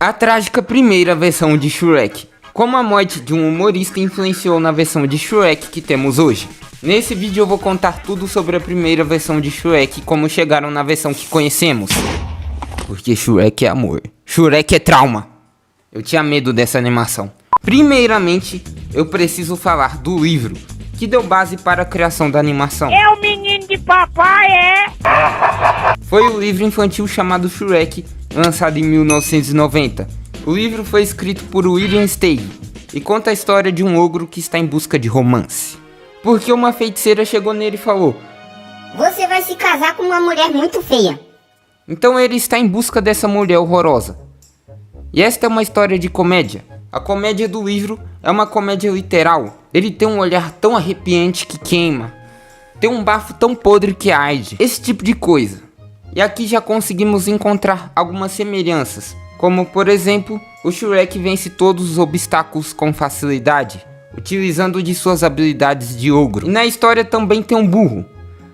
A trágica primeira versão de Shrek. Como a morte de um humorista influenciou na versão de Shrek que temos hoje. Nesse vídeo eu vou contar tudo sobre a primeira versão de Shrek e como chegaram na versão que conhecemos. Porque Shrek é amor, Shrek é trauma. Eu tinha medo dessa animação. Primeiramente, eu preciso falar do livro que deu base para a criação da animação. É o menino de papai, é? Foi o livro infantil chamado Shrek, lançado em 1990. O livro foi escrito por William Steig e conta a história de um ogro que está em busca de romance. Porque uma feiticeira chegou nele e falou: "Você vai se casar com uma mulher muito feia." Então ele está em busca dessa mulher horrorosa. E esta é uma história de comédia. A comédia do livro é uma comédia literal. Ele tem um olhar tão arrepiante que queima. Tem um bafo tão podre que arde. Esse tipo de coisa. E aqui já conseguimos encontrar algumas semelhanças. Como por exemplo, o Shrek vence todos os obstáculos com facilidade, utilizando de suas habilidades de ogro. E na história também tem um burro.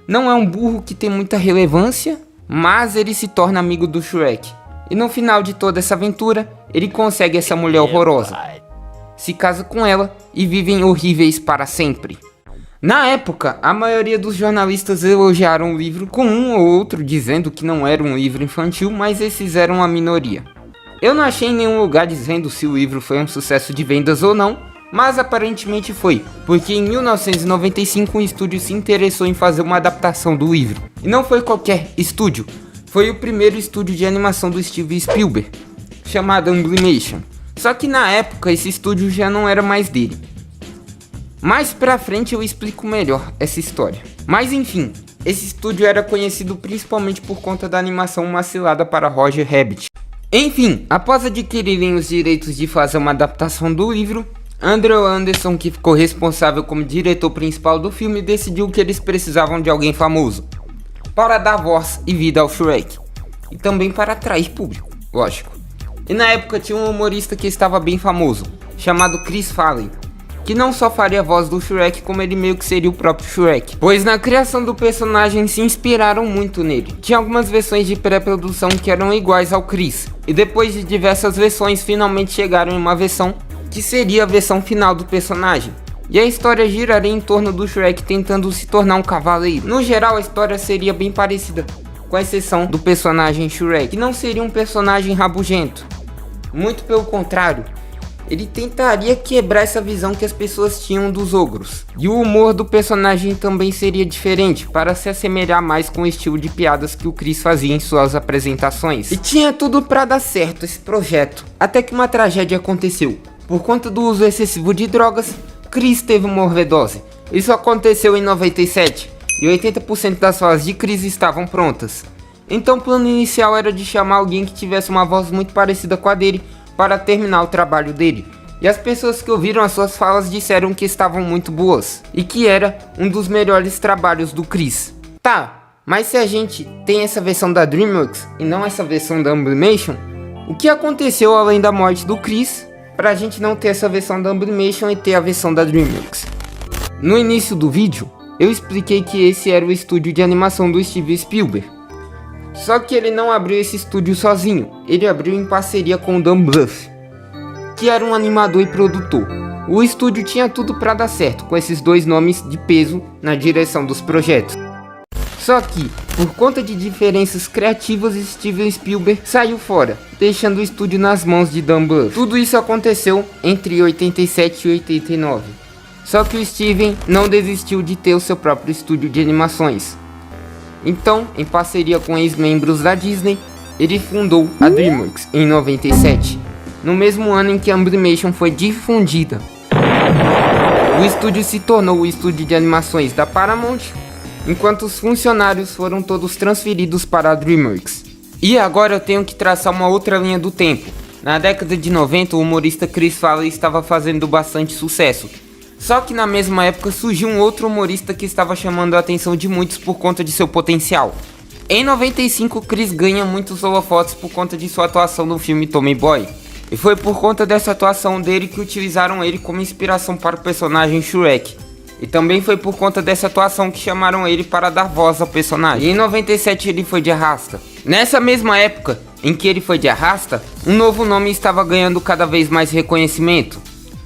Não é um burro que tem muita relevância, mas ele se torna amigo do Shrek. E no final de toda essa aventura, ele consegue essa mulher horrorosa. Se casa com ela e vivem horríveis para sempre. Na época, a maioria dos jornalistas elogiaram o livro, com um ou outro dizendo que não era um livro infantil, mas esses eram a minoria. Eu não achei em nenhum lugar dizendo se o livro foi um sucesso de vendas ou não, mas aparentemente foi, porque em 1995 um estúdio se interessou em fazer uma adaptação do livro. E não foi qualquer estúdio, foi o primeiro estúdio de animação do Steven Spielberg, chamado Animation. Só que na época esse estúdio já não era mais dele. Mais pra frente eu explico melhor essa história. Mas enfim, esse estúdio era conhecido principalmente por conta da animação Uma Cilada para Roger Rabbit. Enfim, após adquirirem os direitos de fazer uma adaptação do livro, Andrew Anderson, que ficou responsável como diretor principal do filme, decidiu que eles precisavam de alguém famoso para dar voz e vida ao Shrek, e também para atrair público, lógico. E na época tinha um humorista que estava bem famoso, chamado Chris Farley, que não só faria a voz do Shrek, como ele meio que seria o próprio Shrek, pois na criação do personagem se inspiraram muito nele. Tinha algumas versões de pré-produção que eram iguais ao Chris, e depois de diversas versões finalmente chegaram em uma versão que seria a versão final do personagem. E a história giraria em torno do Shrek tentando se tornar um cavaleiro. No geral a história seria bem parecida, com exceção do personagem Shrek, que não seria um personagem rabugento. Muito pelo contrário, ele tentaria quebrar essa visão que as pessoas tinham dos ogros. E o humor do personagem também seria diferente, para se assemelhar mais com o estilo de piadas que o Chris fazia em suas apresentações. E tinha tudo para dar certo esse projeto, até que uma tragédia aconteceu. Por conta do uso excessivo de drogas, Chris teve uma overdose. Isso aconteceu em 97, e 80% das falas de Chris estavam prontas. Então o plano inicial era de chamar alguém que tivesse uma voz muito parecida com a dele, para terminar o trabalho dele. E as pessoas que ouviram as suas falas disseram que estavam muito boas, e que era um dos melhores trabalhos do Chris. Tá, mas se a gente tem essa versão da DreamWorks e não essa versão da Animation, o que aconteceu além da morte do Chris, pra gente não ter essa versão da Animation e ter a versão da DreamWorks? No início do vídeo, eu expliquei que esse era o estúdio de animação do Steven Spielberg. Só que ele não abriu esse estúdio sozinho, ele abriu em parceria com o Dan Bluth, que era um animador e produtor. O estúdio tinha tudo para dar certo com esses dois nomes de peso na direção dos projetos. Só que, por conta de diferenças criativas, Steven Spielberg saiu fora, deixando o estúdio nas mãos de Dan Bluth. Tudo isso aconteceu entre 87 e 89. Só que o Steven não desistiu de ter o seu próprio estúdio de animações. Então, em parceria com ex-membros da Disney, ele fundou a DreamWorks em 97, no mesmo ano em que a Animation foi difundida. O estúdio se tornou o estúdio de animações da Paramount, enquanto os funcionários foram todos transferidos para a DreamWorks. E agora eu tenho que traçar uma outra linha do tempo. Na década de 90, o humorista Chris Farley estava fazendo bastante sucesso. Só que na mesma época surgiu um outro humorista que estava chamando a atenção de muitos por conta de seu potencial. Em 95, Chris ganha muitos holofotes por conta de sua atuação no filme Tommy Boy. E foi por conta dessa atuação dele que utilizaram ele como inspiração para o personagem Shrek. E também foi por conta dessa atuação que chamaram ele para dar voz ao personagem. E em 97 ele foi de arrasta. Nessa mesma época, em que ele foi de arrasta, um novo nome estava ganhando cada vez mais reconhecimento.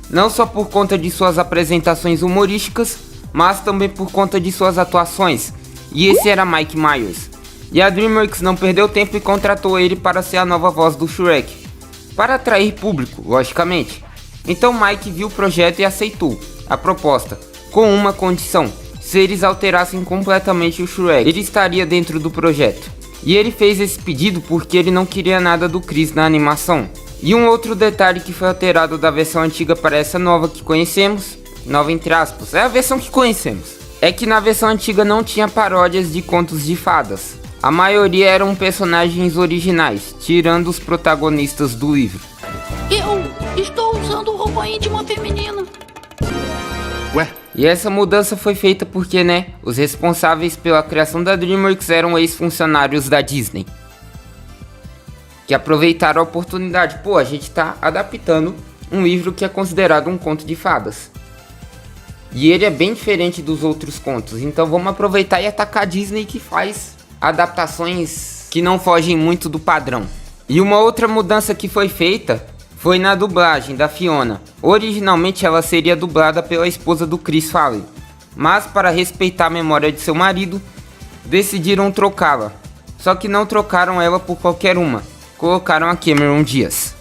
Não só por conta de suas apresentações humorísticas, mas também por conta de suas atuações. E esse era Mike Myers. E a DreamWorks não perdeu tempo e contratou ele para ser a nova voz do Shrek. Para atrair público, logicamente. Então Mike viu o projeto e aceitou a proposta, com uma condição: se eles alterassem completamente o Shrek, ele estaria dentro do projeto. E ele fez esse pedido porque ele não queria nada do Chris na animação. E um outro detalhe que foi alterado da versão antiga para essa nova que conhecemos, nova entre aspas, é a versão que conhecemos, é que na versão antiga não tinha paródias de contos de fadas. A maioria eram personagens originais, tirando os protagonistas do livro. Eu estou usando roupa íntima feminina. Ué? E essa mudança foi feita porque, os responsáveis pela criação da DreamWorks eram ex-funcionários da Disney, que aproveitaram a oportunidade. Pô, a gente tá adaptando um livro que é considerado um conto de fadas. E ele é bem diferente dos outros contos, então vamos aproveitar e atacar a Disney, que faz adaptações que não fogem muito do padrão. E uma outra mudança que foi feita foi na dublagem da Fiona. Originalmente ela seria dublada pela esposa do Chris Farley, mas para respeitar a memória de seu marido, decidiram trocá-la. Só que não trocaram ela por qualquer uma, colocaram a Cameron Diaz.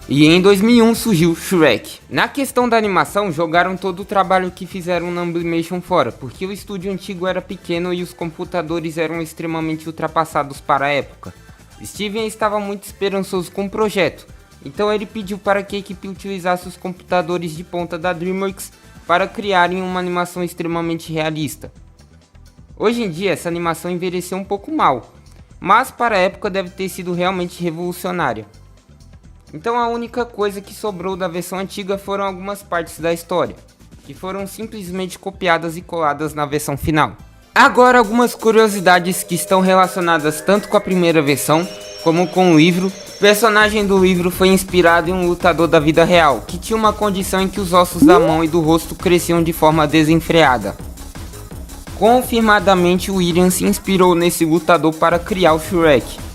E em 2001 surgiu Shrek. Na questão da animação, jogaram todo o trabalho que fizeram na Amblimation fora, porque o estúdio antigo era pequeno e os computadores eram extremamente ultrapassados para a época. Steven estava muito esperançoso com o projeto, então ele pediu para que a equipe utilizasse os computadores de ponta da DreamWorks para criarem uma animação extremamente realista. Hoje em dia essa animação envelheceu um pouco mal, mas para a época deve ter sido realmente revolucionária. Então a única coisa que sobrou da versão antiga foram algumas partes da história, que foram simplesmente copiadas e coladas na versão final. Agora algumas curiosidades que estão relacionadas tanto com a primeira versão, como com o livro. O personagem do livro foi inspirado em um lutador da vida real, que tinha uma condição em que os ossos da mão e do rosto cresciam de forma desenfreada. Confirmadamente, Williams se inspirou nesse lutador para criar o Shrek.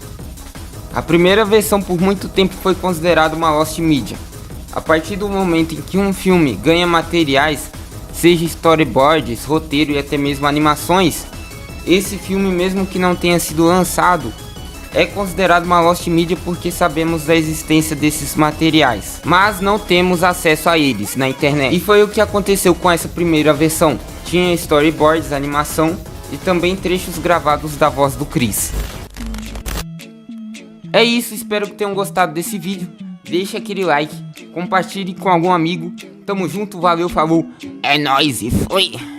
A primeira versão por muito tempo foi considerada uma lost media. A partir do momento em que um filme ganha materiais, seja storyboards, roteiro e até mesmo animações, esse filme, mesmo que não tenha sido lançado, é considerado uma lost media porque sabemos da existência desses materiais, mas não temos acesso a eles na internet. E foi o que aconteceu com essa primeira versão. Tinha storyboards, animação e também trechos gravados da voz do Chris. É isso, espero que tenham gostado desse vídeo. Deixa aquele like, compartilhe com algum amigo. Tamo junto, valeu, falou, é nóis e foi!